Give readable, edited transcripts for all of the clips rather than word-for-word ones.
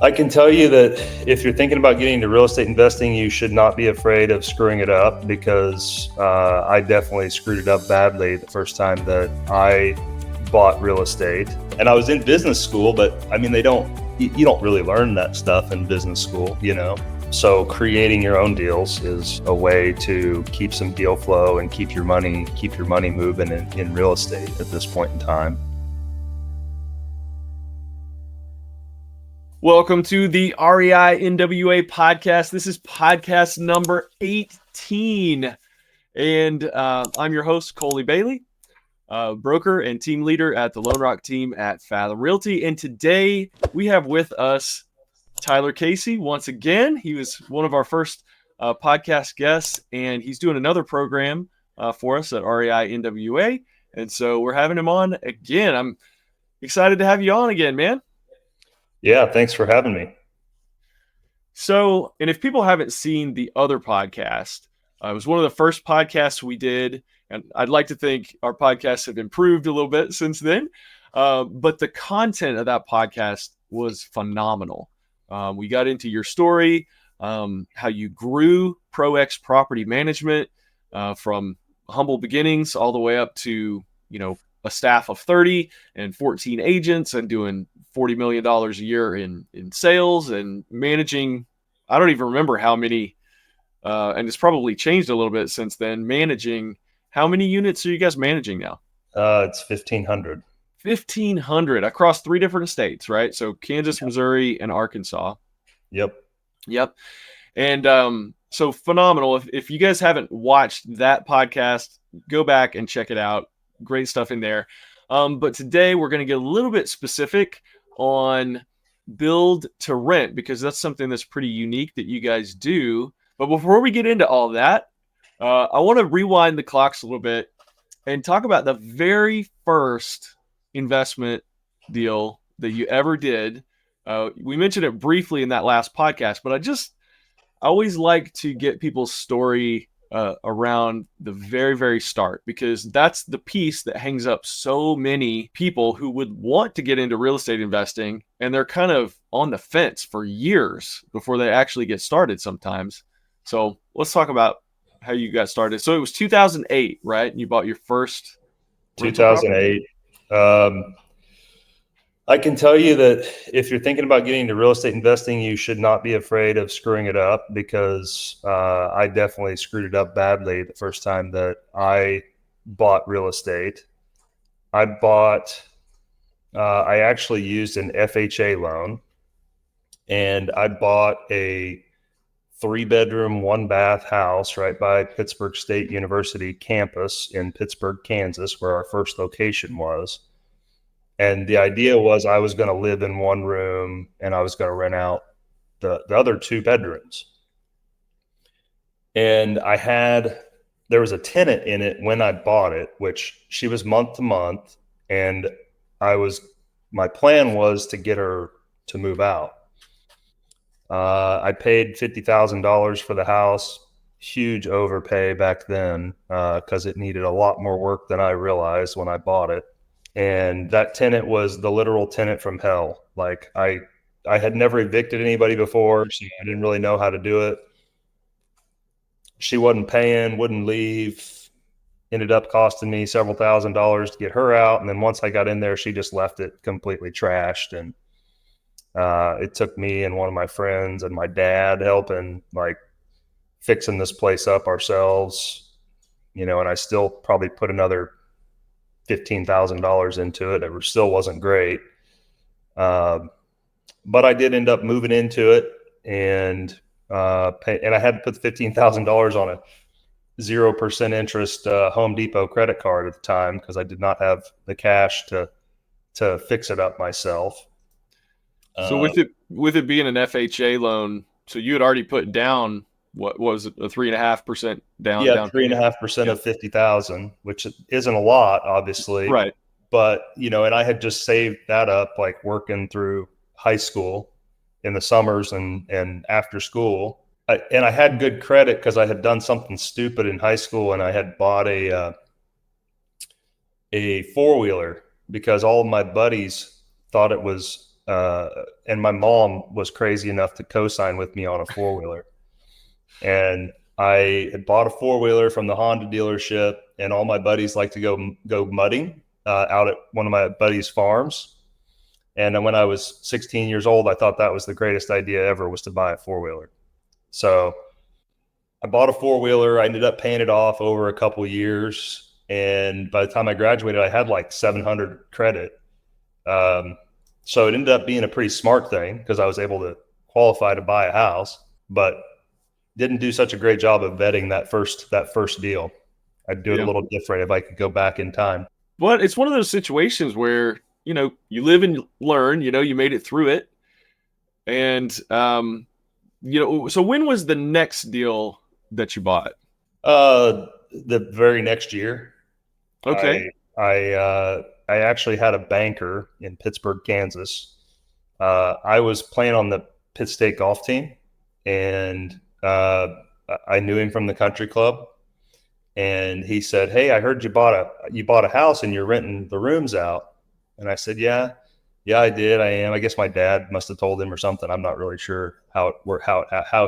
I can tell you that if you're thinking about getting into real estate investing, you should not be afraid of screwing it up, because I definitely screwed it up badly the first time that I bought real estate. And I was in business school, but I mean, you don't really learn that stuff in business school, you know? So creating your own deals is a way to keep some deal flow and keep your money moving in real estate at this point in time. Welcome to the REI NWA Podcast. This is podcast number 18. And I'm your host, Colley Bailey, broker and team leader at the Lone Rock team at Fathom Realty. And today we have with us Tyler Casey once again. He was one of our first podcast guests, and he's doing another program for us at REI NWA. And so we're having him on again. I'm excited to have you on again, man. Yeah, thanks for having me. So, and if people haven't seen the other podcast, it was one of the first podcasts we did, and I'd like to think our podcasts have improved a little bit since then, but the content of that podcast was phenomenal. We got into your story, how you grew Proex property management from humble beginnings all the way up to, a staff of 30 and 14 agents and doing $40 million a year in sales and managing, I don't even remember how many, and it's probably changed a little bit since then, managing, how many units are you guys managing now? It's 1,500. 1,500 across 3 different states, right? So Kansas, Missouri, and Arkansas. Yep. And so phenomenal. If you guys haven't watched that podcast, go back and check it out. Great stuff in there. But today we're going to get a little bit specific on build to rent, because that's something that's pretty unique that you guys do. But before we get into all that, I want to rewind the clocks a little bit and talk about the very first investment deal that you ever did. We mentioned it briefly in that last podcast, but I always like to get people's story around the very, very start, because that's the piece that hangs up so many people who would want to get into real estate investing, and they're kind of on the fence for years before they actually get started sometimes. So let's talk about how you got started. So it was 2008, right? You bought your first 2008. I can tell you that if you're thinking about getting into real estate investing, you should not be afraid of screwing it up, because I definitely screwed it up badly the first time that I bought real estate. I actually used an FHA loan, and I bought a 3-bedroom, 1-bath house right by Pittsburgh State University campus in Pittsburgh, Kansas, where our first location was. And the idea was I was going to live in one room and I was going to rent out the other 2 bedrooms. And there was a tenant in it when I bought it, which she was month to month. And my plan was to get her to move out. I paid $50,000 for the house, huge overpay back then, because it needed a lot more work than I realized when I bought it. And that tenant was the literal tenant from hell. Like I had never evicted anybody before, so I didn't really know how to do it. She wasn't paying, wouldn't leave, ended up costing me several $1,000s to get her out. And then once I got in there, she just left it completely trashed. And it took me and one of my friends and my dad helping, like, fixing this place up ourselves, and I still probably put another $15,000 into it. It still wasn't great. But I did end up moving into it, and I had to put $15,000 on a 0% interest Home Depot credit card at the time, because I did not have the cash to fix it up myself. So with it being an FHA loan, so you had already put down, what was it, a 3.5% down? Yeah, 3.5% of 50,000, which isn't a lot, obviously. Right. But, and I had just saved that up, like working through high school in the summers and after school. And I had good credit because I had done something stupid in high school, and I had bought a 4-wheeler because all of my buddies thought it was and my mom was crazy enough to co-sign with me on a 4-wheeler. And I had bought a 4-wheeler from the Honda dealership, and all my buddies like to go mudding out at one of my buddies' farms. And when I was 16 years old, I thought that was the greatest idea ever, was to buy a 4-wheeler. So I bought a 4-wheeler. I ended up paying it off over a couple of years. And by the time I graduated, I had like 700 credit. So it ended up being a pretty smart thing because I was able to qualify to buy a house, but didn't do such a great job of vetting that first deal. I'd do it a little different if I could go back in time. But it's one of those situations where, you know, you live and learn, you know, you made it through it. And, you know, so when was the next deal that you bought? The very next year. Okay. I actually had a banker in Pittsburgh, Kansas. I was playing on the Pitt State golf team, and I knew him from the country club. And he said, "Hey, I heard you bought a house and you're renting the rooms out." And I said, "Yeah, I did. I am. I guess my dad must have told him or something. I'm not really sure how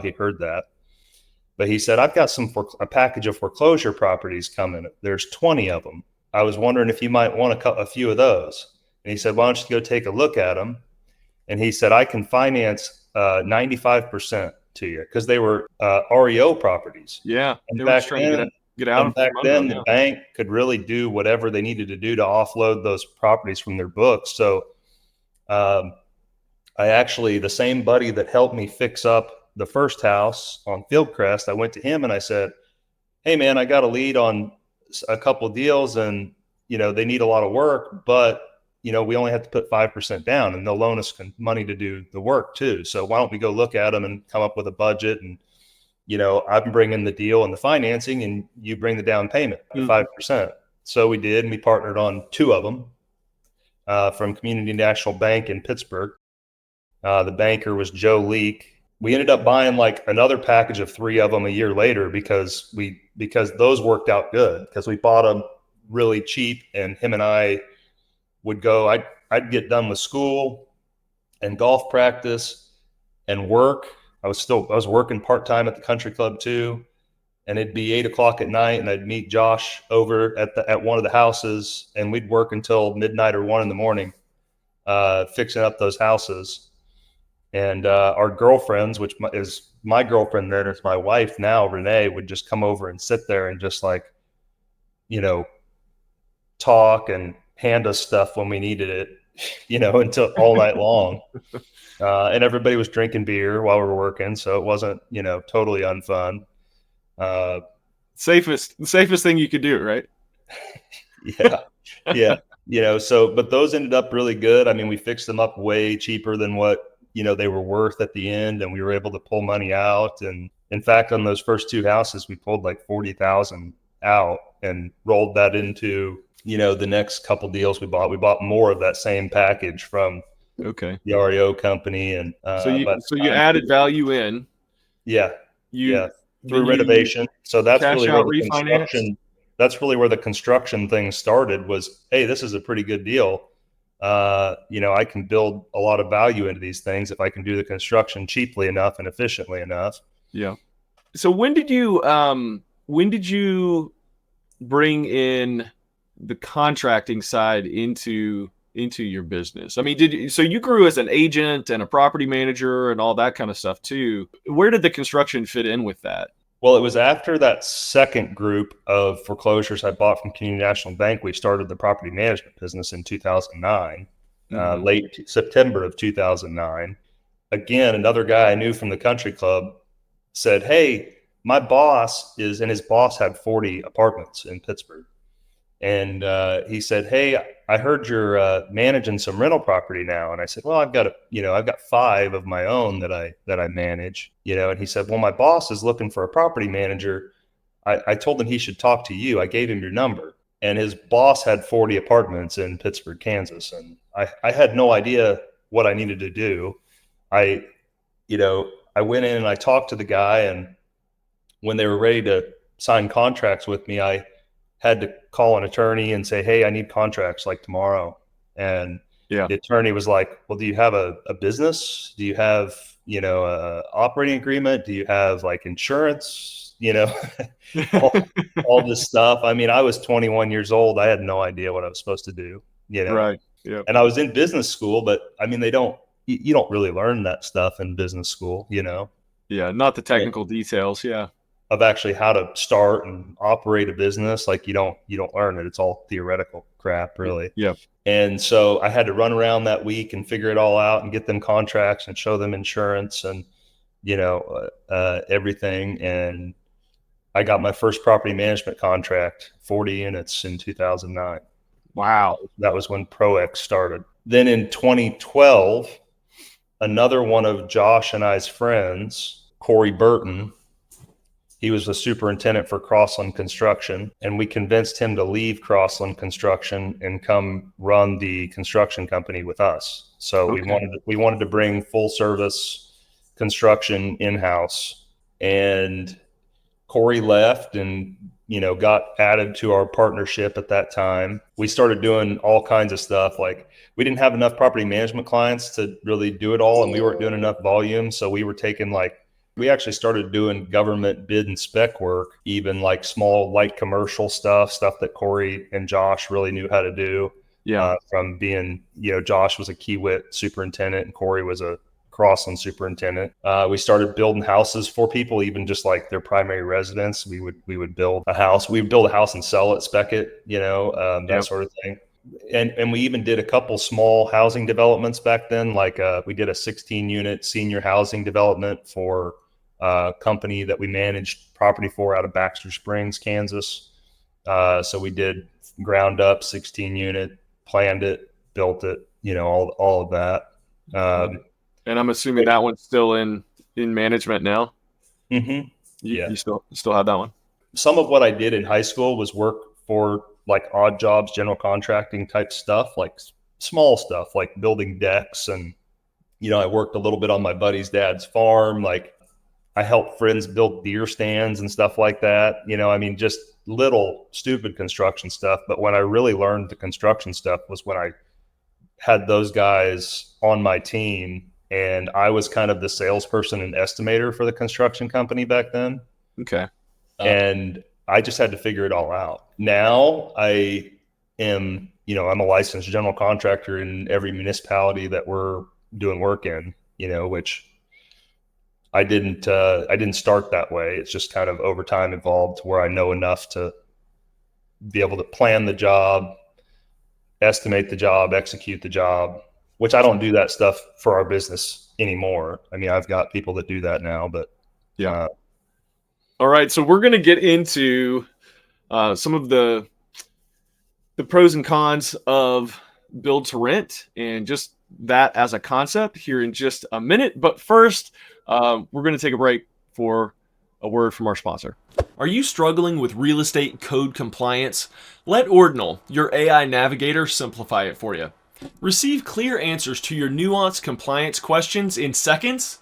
he heard that." But he said, "I've got a package of foreclosure properties coming. There's 20 of them. I was wondering if you might want a few of those." And he said, "Why don't you go take a look at them?" And he said, "I can finance 95% to you," because they were REO proproperties. Yeah. And They were just trying to get out. and back then, the bank could really do whatever they needed to do to offload those properties from their books. So I actually, the same buddy that helped me fix up the first house on Fieldcrest, I went to him and I said, "Hey man, I got a lead on a couple of deals, and you know, they need a lot of work, but you know, we only have to put 5% down and they'll loan us money to do the work too. So why don't we go look at them and come up with a budget, and you know, I'm bringing the deal and the financing and you bring the down payment, 5%. So we did, and we partnered on 2 of them from Community National Bank in Pittsburgh. The banker was Joe Leake. We ended up buying like another package of 3 of them a year later because those worked out good, because we bought them really cheap, and him and I would go, I'd get done with school and golf practice and work. I was working part-time at the country club too. And it'd be 8:00 at night, and I'd meet Josh over at one of the houses, and we'd work until midnight or 1 a.m, fixing up those houses. And our girlfriends, which is my girlfriend then, is my wife now, Renee, would just come over and sit there and just like, you know, talk and hand us stuff when we needed it, you know, until all night long. And everybody was drinking beer while we were working, so it wasn't, you know, totally unfun. Safest thing you could do, right? Yeah. You know, so, but those ended up really good. I mean, we fixed them up way cheaper than what, you know, they were worth at the end, and we were able to pull money out. And in fact, on those first 2 houses, we pulled like $40,000 out and rolled that into, you know, the next couple deals we bought more of that same package from the REO company. And so you added value in. Through renovation. So that's really where the construction, thing started, was, hey, this is a pretty good deal. You know, I can build a lot of value into these things if I can do the construction cheaply enough and efficiently enough. Yeah. So when did you bring in the contracting side into your business? I mean, so you grew as an agent and a property manager and all that kind of stuff too. Where did the construction fit in with that? Well, it was after that second group of foreclosures I bought from Community National Bank, we started the property management business in 2009, late September of 2009. Again, another guy I knew from the country club said, "Hey, my boss and his boss had 40 apartments in Pittsburgh." And he said, "Hey, I heard you're managing some rental property now." And I said, "Well, I've got 5 of my own that I manage, you know." And he said, "Well, my boss is looking for a property manager. I told him he should talk to you. I gave him your number." And his boss had 40 apartments in Pittsburgh, Kansas. And I had no idea what I needed to do. I went in and I talked to the guy, and when they were ready to sign contracts with me, I had to call an attorney and say, "Hey, I need contracts like tomorrow." And Yeah. The attorney was like, well, do you have a business? Do you have, a operating agreement? Do you have like insurance? All this stuff. I mean, I was 21 years old. I had no idea what I was supposed to do, Right. Yeah. and I was in business school, but I mean, you don't really learn that stuff in business school, Yeah. Not the technical details. Yeah. of actually how to start and operate a business. Like you don't learn it. It's all theoretical crap, really. Yeah. And so I had to run around that week and figure it all out and get them contracts and show them insurance and, everything. And I got my first property management contract, 40 units in 2009. Wow. That was when Proex started. Then in 2012, another one of Josh and I's friends, Corey Burton, he was the superintendent for Crossland Construction, and we convinced him to leave Crossland Construction and come run the construction company with us. So we wanted to bring full service construction in-house, and Corey left and got added to our partnership at that time. We started doing all kinds of stuff. Like we didn't have enough property management clients to really do it all, and we weren't doing enough volume. So we were taking we actually started doing government bid and spec work, even like small light commercial stuff that Corey and Josh really knew how to do. Yeah. From being, Josh was a Kiewit superintendent and Corey was a Crossland superintendent. We started building houses for people, even just like their primary residence. We would build a house. We would build a house and sell it, spec it, that sort of thing. And we even did a couple small housing developments back then. Like we did a 16-unit senior housing development for a company that we managed property for out of Baxter Springs, Kansas. So we did ground up 16-unit, planned it, built it, all of that. And I'm assuming that one's still in management now. Mm-hmm. You still have that one. Some of what I did in high school was work for like odd jobs, general contracting type stuff, like small stuff, like building decks. And, I worked a little bit on my buddy's dad's farm. Like I helped friends build deer stands and stuff like that. Just little stupid construction stuff. But when I really learned the construction stuff was when I had those guys on my team, and I was kind of the salesperson and estimator for the construction company back then. Okay. And I just had to figure it all out. Now I am, I'm a licensed general contractor in every municipality that we're doing work in, which I didn't start that way. It's just kind of over time evolved to where I know enough to be able to plan the job, estimate the job, execute the job, which I don't do that stuff for our business anymore. I mean, I've got people that do that now, but yeah. All right. So we're going to get into some of the pros and cons of build to rent and just that as a concept here in just a minute. But first, we're going to take a break for a word from our sponsor. Are you struggling with real estate code compliance? Let Ordinal, your AI navigator, simplify it for you. Receive clear answers to your nuanced compliance questions in seconds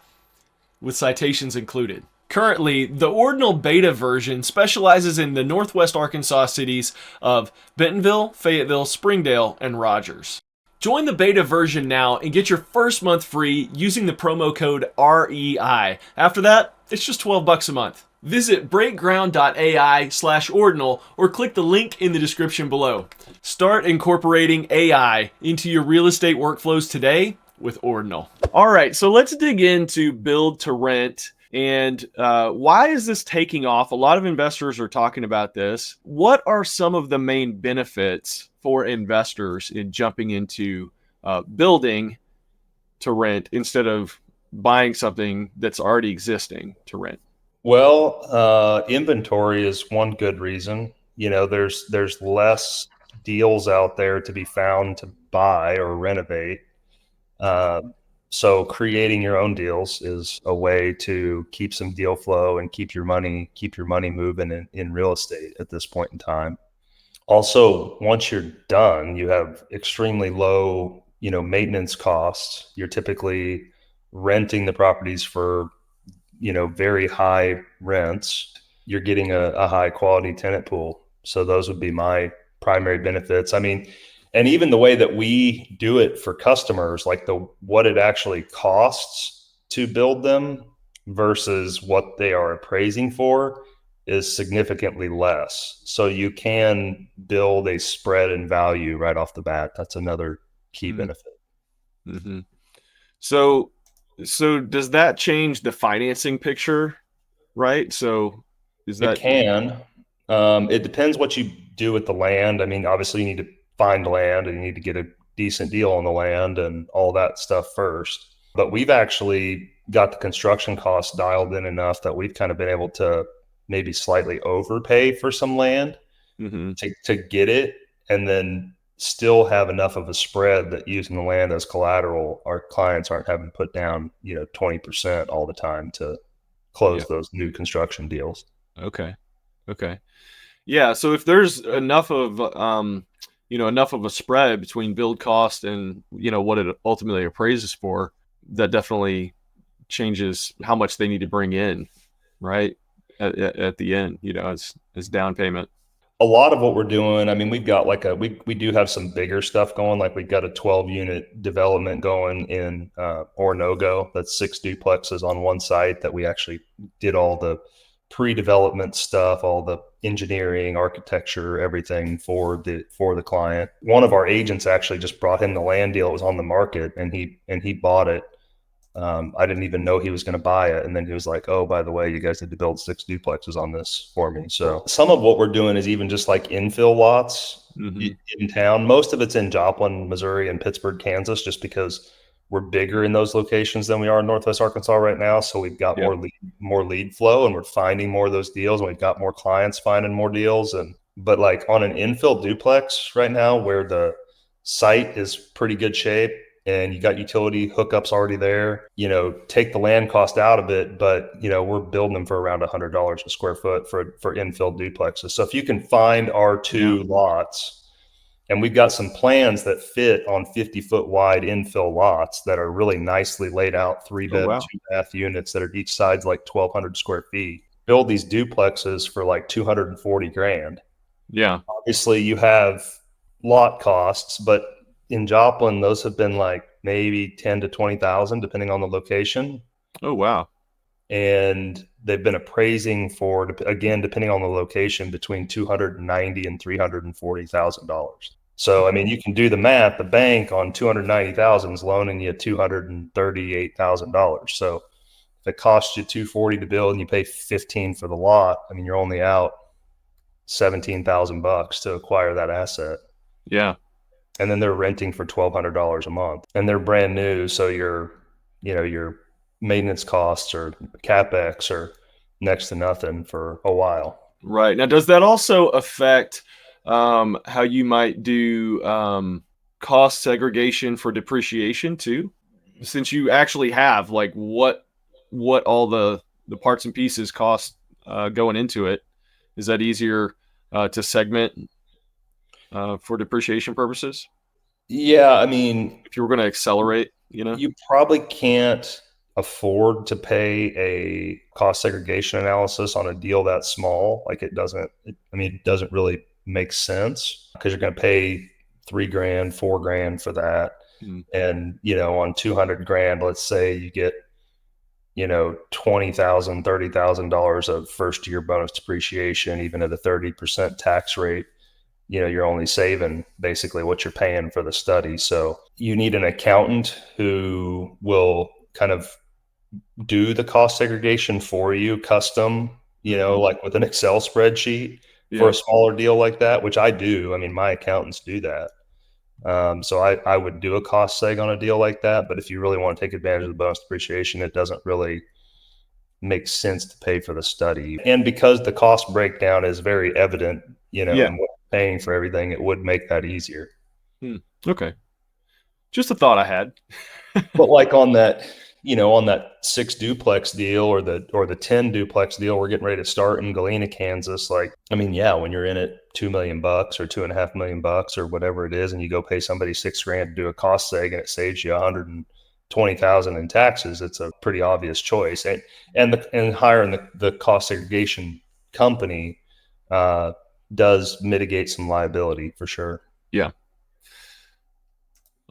with citations included. Currently, the Ordinal beta version specializes in the Northwest Arkansas cities of Bentonville, Fayetteville, Springdale, and Rogers. Join the beta version now and get your first month free using the promo code REI. After that, it's just $12 a month. Visit breakground.ai/ordinal or click the link in the description below. Start incorporating AI into your real estate workflows today with Ordinal. All right, so let's dig into build to rent. And why is this taking off? A lot of investors are talking about this. What are some of the main benefits for investors in jumping into building to rent instead of buying something that's already existing to rent? Well, inventory is one good reason. There's less deals out there to be found to buy or renovate. So creating your own deals is a way to keep some deal flow and keep your money moving in real estate at this point in time. Also, once you're done, you have extremely low, maintenance costs. You're typically renting the properties for, very high rents. You're getting a high quality tenant pool. So those would be my primary benefits. I mean, And even the way that we do it for customers, like what it actually costs to build them versus what they are appraising for is significantly less. So you can build a spread in value right off the bat. That's another key benefit. Mm-hmm. So does that change the financing picture, right? So is that... It can. It depends what you do with the land. I mean, obviously you need to find land and you need to get a decent deal on the land and all that stuff first. But we've actually got the construction costs dialed in enough that we've kind of been able to maybe slightly overpay for some land to get it, and then still have enough of a spread that using the land as collateral, our clients aren't having to put down, 20% all the time to close those new construction deals. Okay. Yeah. So if there's enough of enough of a spread between build cost and what it ultimately appraises for, that definitely changes how much they need to bring in, right? At the end, as down payment. A lot of what we're doing, I mean, we've got we do have some bigger stuff going. Like we've got a 12-unit development going in Orinoco. That's 6 duplexes on one site that we actually did all the pre-development stuff, all the engineering, architecture, everything for the client. One of our agents actually just brought him the land deal. It was on the market, and he bought it. I didn't even know he was going to buy it. And then he was like, oh, by the way, you guys need to build 6 duplexes on this for me. So some of what we're doing is even just like infill lots in town. Most of it's in Joplin, Missouri, and Pittsburgh, Kansas, just because we're bigger in those locations than we are in Northwest Arkansas right now. So we've got more lead flow, and we're finding more of those deals, and we've got more clients finding more deals. But like on an infill duplex right now, where the site is pretty good shape, and you got utility hookups already there, take the land cost out of it, but, we're building them for around $100 a square foot for infill duplexes. So if you can find our 2 lots, and we've got some plans that fit on 50-foot wide infill lots that are really nicely laid out, 3-bed, 2-bath units that are each side's like 1,200 square feet, build these duplexes for like $240,000. Yeah. Obviously you have lot costs, but in Joplin, those have been like maybe 10 to 20,000, depending on the location. Oh, wow. And they've been appraising for, again, depending on the location, between $290,000 and $340,000. So, I mean, you can do the math. The bank on $290,000 is loaning you $238,000. So if it costs you $240,000 to build and you pay $15,000 for the lot, I mean, you're only out $17,000 to acquire that asset. Yeah. And then they're renting for $1,200 a month, and they're brand new. So your maintenance costs or CapEx are next to nothing for a while. Right. Now, does that also affect how you might do cost segregation for depreciation too? Since you actually have like what all the parts and pieces cost going into it, is that easier to segment for depreciation purposes? Yeah, I mean, if you were going to accelerate, you probably can't afford to pay a cost segregation analysis on a deal that small. Like it doesn't really make sense, because you're going to pay $3,000, $4,000 for that. And, on $200,000, let's say you get, $20,000, $30,000 of first year bonus depreciation, even at a 30% tax rate. You're only saving basically what you're paying for the study. So you need an accountant who will kind of do the cost segregation for you custom, like with an Excel spreadsheet for a smaller deal like that, which I do. I mean, my accountants do that. So I would do a cost seg on a deal like that. But if you really want to take advantage of the bonus depreciation, it doesn't really make sense to pay for the study. And because the cost breakdown is very evident, and what you're paying for everything, it would make that easier. Okay. Just a thought I had. But like on that 6 duplex deal or the 10 duplex deal we're getting ready to start in Galena, Kansas, when you're in it $2 million or $2.5 million or whatever it is, and you go pay somebody $6,000 to do a cost seg, and it saves you $120,000 in taxes, it's a pretty obvious choice. And hiring the cost segregation company does mitigate some liability for sure. Yeah.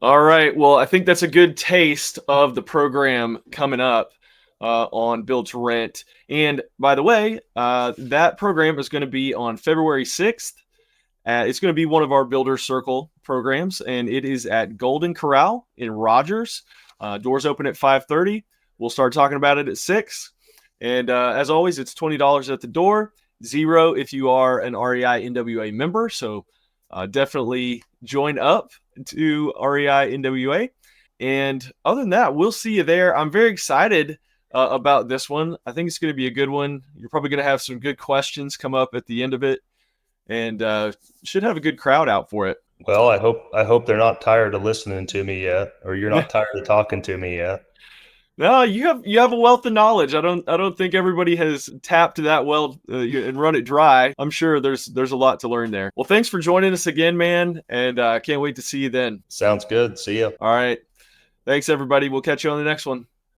All right. Well, I think that's a good taste of the program coming up on Build to Rent. And by the way, that program is going to be on February 6th. It's going to be one of our Builder Circle programs, and it is at Golden Corral in Rogers. Doors open at 5:30. We'll start talking about it at 6. And as always, it's $20 at the door, $0 if you are an REI NWA member. So definitely join up to REI NWA. And other than that, we'll see you there. I'm very excited about this one. I think it's going to be a good one. You're probably going to have some good questions come up at the end of it, and should have a good crowd out for it. Well, I hope they're not tired of listening to me yet, or you're not tired of talking to me yet. No, you have a wealth of knowledge. I don't think everybody has tapped that well and run it dry. I'm sure there's a lot to learn there. Well, thanks for joining us again, man, and I can't wait to see you then. Sounds good. See ya. All right. Thanks, everybody. We'll catch you on the next one.